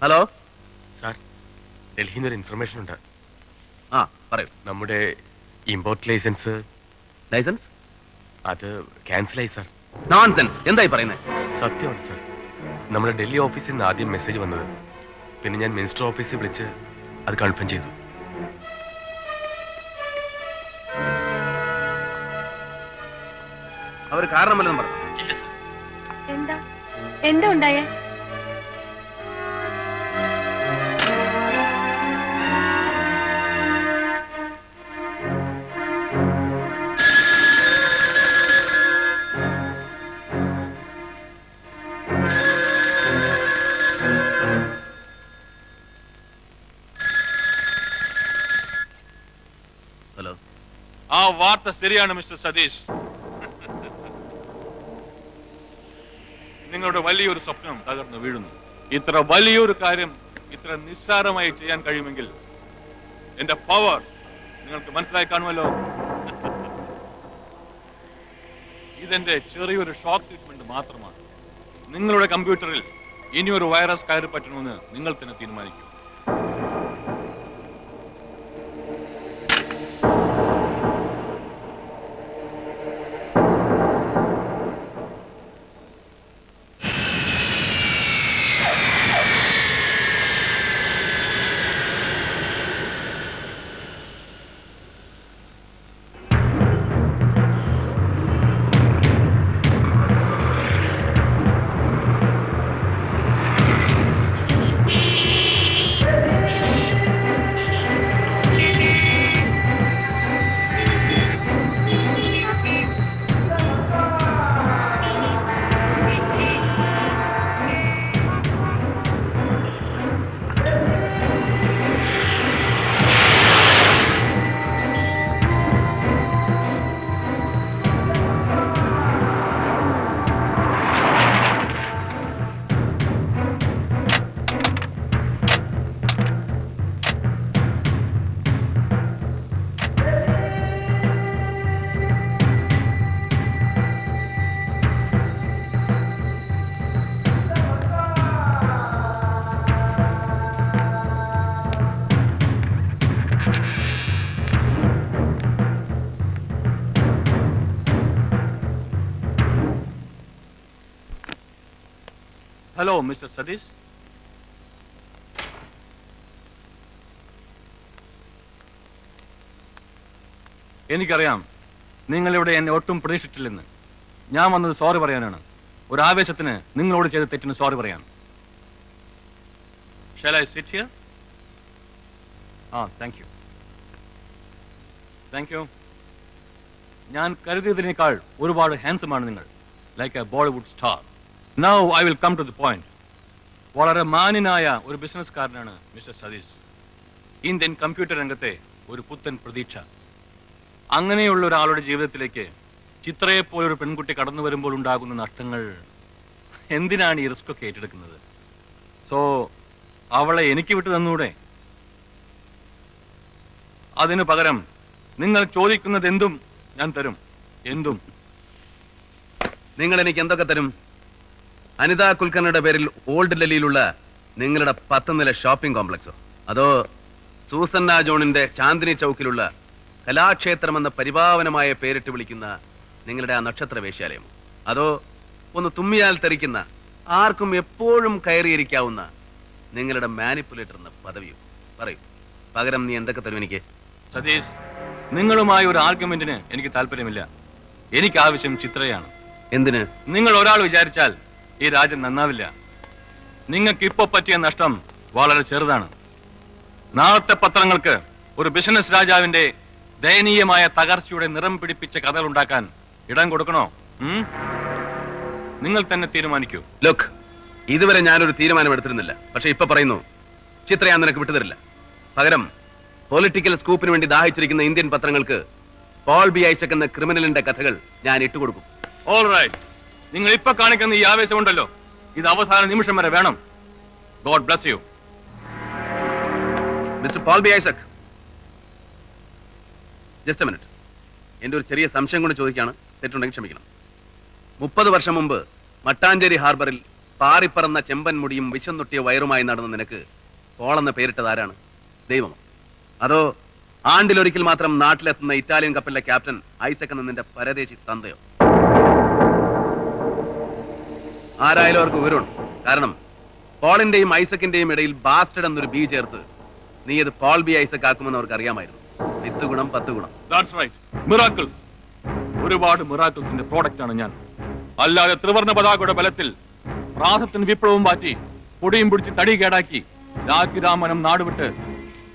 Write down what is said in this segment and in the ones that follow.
Hello sir, ഡൽഹിയിൽ നിന്ന് ഒരു ഇൻഫർമേഷൻ ഉണ്ട്. ആ പറയൂ. നമ്മുടെ ഇമ്പോർട്ട് ലൈസൻസ് അത് ക്യാൻസലായി സാർ. നോൺസെൻസ്. എന്തായി പറയുന്നത്? സത്യമാണ് സാർ. നമ്മുടെ ഡൽഹി ഓഫീസിൽ നിന്ന് ആദ്യം മെസ്സേജ് വന്നത്. പിന്നെ ഞാൻ മിനിസ്റ്റർ ഓഫീസിൽ വിളിച്ച് അത് കൺഫേം ചെയ്തു. അവർ കാരണമല്ലെന്ന് പറഞ്ഞു. ഇല്ല സാർ. എന്താ ഉണ്ടായേ? ഹലോ. ആ വാർത്ത ശരിയാണ് മിസ്റ്റർ സതീഷ്. നിങ്ങളുടെ വലിയൊരു സ്വപ്നം തകർന്നു വീഴുന്നു. ഇത്ര വലിയൊരു കാര്യം ഇത്ര നിസ്സാരമായി ചെയ്യാൻ കഴിയുമെങ്കിൽ എന്റെ പവർ നിങ്ങൾക്ക് മനസ്സിലായി കാണുമല്ലോ. ഇതെന്റെ ചെറിയൊരു ഷോക്ക് ട്രീറ്റ്മെന്റ് മാത്രമാണ്. നിങ്ങളുടെ കമ്പ്യൂട്ടറിൽ ഇനിയൊരു വൈറസ് കയറി പറ്റണമെന്ന് നിങ്ങൾ തന്നെ തീരുമാനിക്കും. Hello mister Satish. എനിക്കറിയാം നിങ്ങളിവിടെ എന്നെ ഒട്ടും പ്രതീക്ഷിച്ചിട്ടില്ലെന്ന്. ഞാൻ വന്നത് സോറി പറയാനാണ്. ഒരു ആവേശത്തിന് നിങ്ങളോട് ചെയ്ത തെറ്റിന് സോറി പറയാൻ. Shall I sit here? Thank you. Thank you. ഞാൻ കരുതിയതിനേക്കാൾ ഒരുപാട് ഹാൻസമാണ് നിങ്ങൾ. Like A Bollywood star. Now I will come to the point. വളരെ മാന്യനായ ഒരു ബിസിനസ്സുകാരനാണ് മിസ്റ്റർ സതീഷ്. ഇന്ത്യൻ കമ്പ്യൂട്ടർ രംഗത്തെ ഒരു പുത്തൻ പ്രതീക്ഷ. അങ്ങനെയുള്ള ഒരാളുടെ ജീവിതത്തിലേക്ക് ചിത്രയെ പോലൊരു പെൺകുട്ടി കടന്നു വരുമ്പോൾ ഉണ്ടാകുന്ന നഷ്ടങ്ങൾ. എന്തിനാണ് ഈ റിസ്ക് ഒക്കെ ഏറ്റെടുക്കുന്നത്? സോ അവളെ എനിക്ക് വിട്ടു തന്നൂടെ? അതിനു പകരം നിങ്ങൾ ചോദിക്കുന്നത് എന്തും ഞാൻ തരും. എന്തും. നിങ്ങൾ എനിക്ക് എന്തൊക്കെ തരും? അനിത കുൽക്കർണിയുടെ പേരിൽ ഓൾഡ് ഡൽഹിയിലുള്ള നിങ്ങളുടെ 10 നില ഷോപ്പിംഗ് കോംപ്ലക്സോ, അതോ സൂസന്ന ജോണിന്റെ ചാന്ദിനി ചൗക്കിലുള്ള കലാക്ഷേത്രം എന്ന പരിപാവനമായ പേരിട്ട് വിളിക്കുന്ന നിങ്ങളുടെ ആ നക്ഷത്ര വേശ്യാലയമോ, അതോ ഒന്ന് തുമ്മിയാൽ തെറിക്കുന്ന ആർക്കും എപ്പോഴും കയറിയിരിക്കാവുന്ന നിങ്ങളുടെ മാനിപ്പുലേറ്റർ എന്ന പദവിയോ? പറയൂ. പകരം നീ എന്തൊക്കെ തരും എനിക്ക്? സതീഷ്, നിങ്ങളുമായ ഒരു ആർഗ്യുമെന്റിന് എനിക്ക് താല്പര്യമില്ല. എനിക്ക് ആവശ്യം ചിത്രയാണ്. എന്തിന്? നിങ്ങൾ ഒരാൾ വിചാരിച്ചാൽ ഈ രാജ്യം നന്നാവില്ല. നിങ്ങൾക്ക് ഇപ്പൊ പറ്റിയ നഷ്ടം വളരെ ചെറുതാണ്. നാളത്തെ പത്രങ്ങൾക്ക് ഒരു ബിസിനസ് രാജാവിന്റെ ദയനീയമായ തകർച്ചയുടെ നിറം പിടിപ്പിച്ച കഥകൾ ഉണ്ടാക്കാൻ ഇടം കൊടുക്കണോ? നിങ്ങൾ തന്നെ തീരുമാനിക്കൂ. ലുക്ക്, ഇതുവരെ ഞാനൊരു തീരുമാനം എടുത്തിരുന്നില്ല. പക്ഷെ ഇപ്പൊ പറയുന്നു, ചിത്ര ഞാൻ നിനക്ക് വിട്ടുതരില്ല. പകരം പൊളിറ്റിക്കൽ സ്കൂപ്പിന് വേണ്ടി ദാഹിച്ചിരിക്കുന്ന ഇന്ത്യൻ പത്രങ്ങൾക്ക് പോൾ ബി ഐസക് എന്ന ക്രിമിനലിന്റെ കഥകൾ ഞാൻ ഇട്ടുകൊടുക്കും. All right. നിങ്ങൾ ഇപ്പൊ കാണിക്കുന്ന ഈ ആവേശമുണ്ടല്ലോ, ഇത് അവസാന നിമിഷം വരെ വേണം. God bless you. Mister Paul B Isaac, just a minute. എന്റെ ഒരു ചെറിയ സംശയം കൊണ്ട് ചോദിക്കുകയാണ്. തെറ്റുണ്ടെങ്കിൽ ക്ഷമിക്കണം. 30 വർഷം മുമ്പ് മട്ടാഞ്ചേരി ഹാർബറിൽ പാറിപ്പറന്ന ചെമ്പൻ മുടിയും വിശന്നൊട്ടിയ വയറുമായി നടന്ന നിനക്ക് പോളെന്ന് പേരിട്ടത് ആരാണ്? ദൈവമോ? അതോ ആണ്ടിലൊരിക്കൽ മാത്രം നാട്ടിലെത്തുന്ന ഇറ്റാലിയൻ കപ്പലിലെ ക്യാപ്റ്റൻ ഐസക് എന്ന നിന്റെ പരദേശി തന്തയോ? ആരായാലും അവർക്ക് വിവരമുണ്ട്. കാരണം പോളിന്റെയും ഐസക്കിന്റെയും ഇടയിൽ ബാസ്റ്റഡ് എന്നൊരു ബി ചേർത്ത് നീ ഇത് പോൾ ബി ഐസക് ആക്കുമെന്ന് അവർക്ക് അറിയാമായിരുന്നു. 10 ഗുണം 10 ഗുണം. That's right. Miracles. ഒരുപാട് മിറാക്കിൾസിന്റെ പ്രോഡക്റ്റ് ആണ് ഞാൻ. അല്ലാതെ ത്രിവർണ്ണ പതാകയുടെ ബലത്തിൽ പ്രാസത്തിന് വിപ്ലവം മാറ്റി പൊടിയും പിടിച്ച് തടി കേടാക്കി രാമനം നാടുവിട്ട്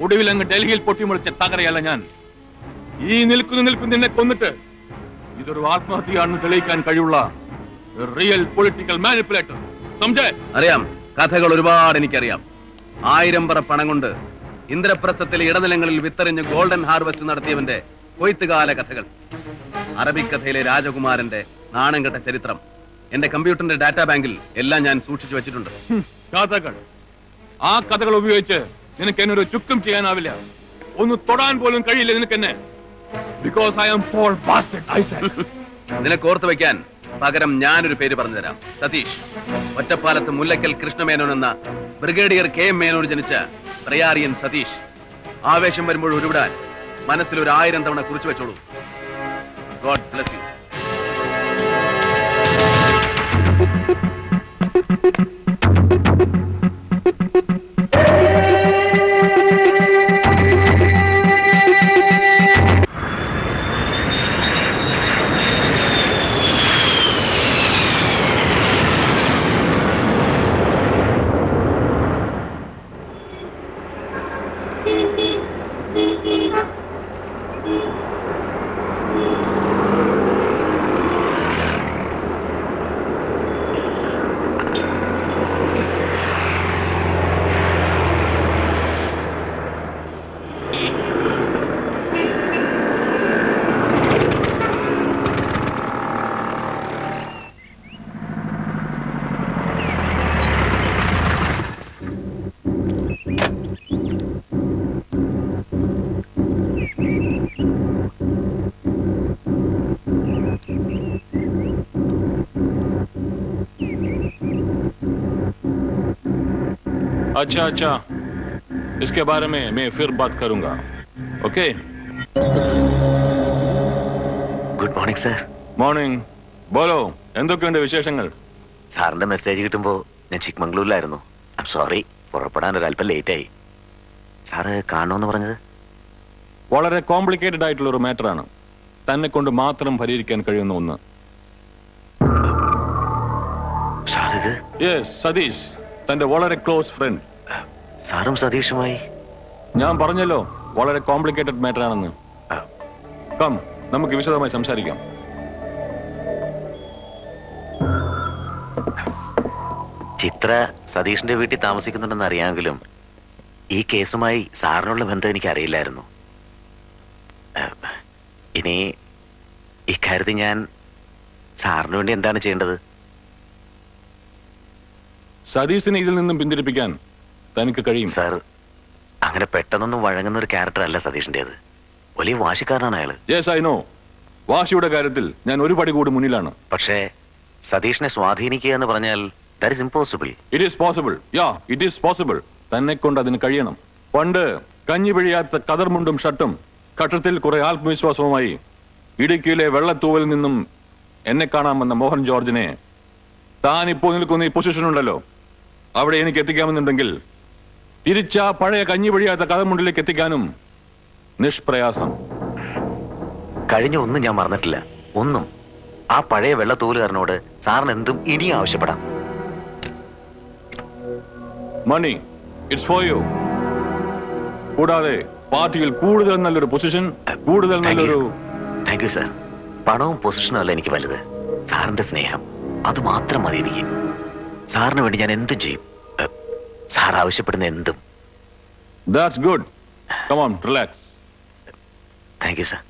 ഒടുവിൽ അങ്ങ് ഡൽഹിയിൽ പൊട്ടിമുളിച്ച തകരയല്ല ഞാൻ. ഈ നിൽക്കുന്ന കൊന്നിട്ട് ഇതൊരു ആത്മഹത്യയാണെന്ന് തെളിയിക്കാൻ കഴിവുള്ള റിയൽ പൊളിറ്റിക്കൽ മാനിപ്പുലേറ്റർ. അറിയാം, കഥകൾ ഒരുപാട് എനിക്കറിയാം. 1000 പറ പണം കൊണ്ട് ഇന്ദ്രപ്രസ്ഥത്തിലെ ഇടനിലങ്ങളിൽ വിത്തെറിഞ്ഞ് ഗോൾഡൻ ഹാർവെസ്റ്റ് നടത്തിയവന്റെ കൊയ്ത്തുകാല കഥകൾ, അറബിക്കഥയിലെ രാജകുമാരന്റെ നാണം കെട്ട ചരിത്രം, എന്റെ കമ്പ്യൂട്ടറിന്റെ ഡാറ്റാ ബാങ്കിൽ എല്ലാം ഞാൻ സൂക്ഷിച്ചു വെച്ചിട്ടുണ്ട്. കഥകൾ, ആ കഥകൾ ഉപയോഗിച്ച് നിനക്ക് എന്നെ ഒരു ചുക്കും ചെയ്യാനാവില്ല. ഒന്ന് തൊടാൻ പോലും കഴിയില്ല നിനക്ക് എന്നെ. Because I am Paul bastard Isaac. നിനക്ക് ഓർത്തു വെക്കാൻ പകരം ഞാനൊരു പേര് പറഞ്ഞു തരാം. സതീഷ്. ഒറ്റപ്പാലത്ത് മുല്ലക്കൽ കൃഷ്ണമേനോൻ എന്ന ബ്രിഗേഡിയർ KM മേനോൻ ജനിച്ച പ്രയാറിയൻ സതീഷ്. ആവേശം വരുമ്പോൾ ഉരുവിടാൻ മനസ്സിൽ ഒരു 1000 തവണ കുറിച്ചു വെച്ചോളൂ. God bless you. अच्छा, इसके बारे में मैं फिर बात करूंगा. Okay? Good morning sir. Morning. ബോലോ, എന്തൊക്കെയുണ്ട് വിശേഷങ്ങൾ? സാറിന്റെ മെസ്സേജ് കിട്ടുമ്പോൾ ഞാൻ ചിക്മംഗ്ലൂരിലായിരുന്നു. ഐ എം സോറി, പുറപ്പെടാൻ ഒരല്പം ലേറ്റായി. സാറ് കാണണമെന്ന് പറഞ്ഞത്? വളരെ കോംപ്ലിക്കേറ്റഡ് ആയിട്ടുള്ള ഒരു മാറ്ററാണ്. തന്നെ കൊണ്ട് മാത്രം പരിഹരിക്കാൻ കഴിയുന്ന ഒന്ന്. സാറിത്? യെസ്, സതീഷ്, തന്റെ വളരെ ക്ലോസ് ഫ്രണ്ട്. സാറും സതീഷുമായി? ഞാൻ പറഞ്ഞല്ലോ, വളരെ കോംപ്ലിക്കേറ്റഡ് മാറ്റർ ആണെന്ന്. കം, നമുക്ക് വിശദമായി സംസാരിക്കാം. ചിത്ര സതീഷിന്റെ വീട്ടിൽ താമസിക്കുന്നുണ്ടെന്ന് അറിയാമെങ്കിലും ഈ കേസുമായി സാറിനുള്ള ബന്ധം എനിക്ക് അറിയില്ലായിരുന്നു. ഇനി ഇക്കാര്യത്തിൽ ഞാൻ സാറിന് വേണ്ടി എന്താണ് ചെയ്യേണ്ടത്? സതീഷിനെ ഇതിൽ നിന്നും പിന്തിരിപ്പിക്കാൻ തനിക്ക് കഴിയും. സാർ, അങ്ങനെ പെട്ടെന്നൊന്നും വഴങ്ങുന്ന ഒരു ക്യാരക്ടർ അല്ല സതീഷിന്റേത്. വലിയ വാശിക്കാരനാണ് അയാള്. Yes, I know. വാശിയുടെ കാര്യത്തിൽ ഞാൻ ഒരു പടി കൂടി മുന്നിലാണ്. പക്ഷേ സതീഷിനെ സ്വാധീനിക്കുക എന്ന് പറഞ്ഞാൽ that is impossible. It is possible. Yeah, it is possible. തന്നെ കൊണ്ട് അതിന് കഴിയണം. പണ്ട് കഞ്ഞി പിഴിയാത്ത കതർമുണ്ടും ഷർട്ടും കട്ടത്തിൽ കുറെ ആത്മവിശ്വാസവുമായി ഇടുക്കിയിലെ വെള്ളത്തൂവലിൽ നിന്നും എന്നെ കാണാൻ വന്ന മോഹൻ ജോർജിനെ താൻ ഇപ്പോൾ നിൽക്കുന്ന ഈ പൊസിഷൻ ഉണ്ടല്ലോ, അവിടെ എനിക്ക് എത്തിക്കാമെന്നുണ്ടെങ്കിൽ തിരിച്ച പഴയ കഞ്ഞി പിഴിയാത്ത കതർമുണ്ടിലേക്ക് എത്തിക്കാനും നിഷ്പ്രയാസം. കഴിഞ്ഞ ഒന്നും ഞാൻ മറന്നിട്ടില്ല. ഒന്നും. ആ പഴയ വെള്ളത്തൂലുകാരനോട് സാറിന് എന്തും ഇനിയും ആവശ്യപ്പെടാം. മണി, ഇറ്റ്സ് ഫോർ യു. കൂടാതെ പാർട്ടിയിൽ കൂടുതൽ നല്ലൊരു പൊസിഷൻ, കൂടുതൽ നല്ലൊരു... താങ്ക് യു സാർ. പണവും പൊസിഷനും അല്ല എനിക്ക് വലുത്, സാറിന്റെ സ്നേഹം. അത് മാത്രം മതി എനിക്ക്. സാറിന് വേണ്ടി ഞാൻ എന്തും ചെയ്യും. സാർ ആവശ്യപ്പെടുന്ന എന്തും. That's good. Come on, relax. Thank you, sir.